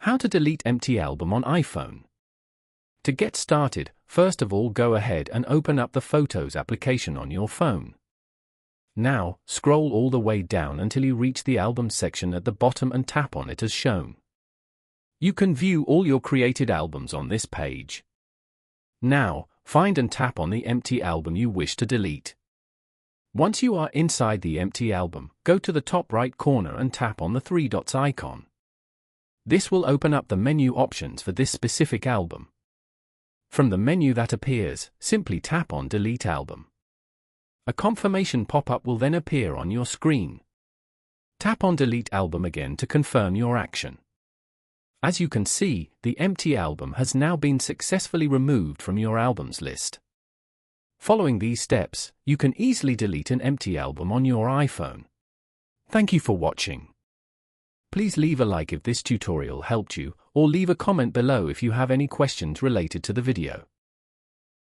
How to delete empty album on iPhone. To get started, first of all go ahead and open up the Photos application on your phone. Now, scroll all the way down until you reach the album section at the bottom and tap on it as shown. You can view all your created albums on this page. Now, find and tap on the empty album you wish to delete. Once you are inside the empty album, go to the top right corner and tap on the three dots icon. This will open up the menu options for this specific album. From the menu that appears, simply tap on Delete Album. A confirmation pop-up will then appear on your screen. Tap on Delete Album again to confirm your action. As you can see, the empty album has now been successfully removed from your albums list. Following these steps, you can easily delete an empty album on your iPhone. Thank you for watching. Please leave a like if this tutorial helped you, or leave a comment below if you have any questions related to the video.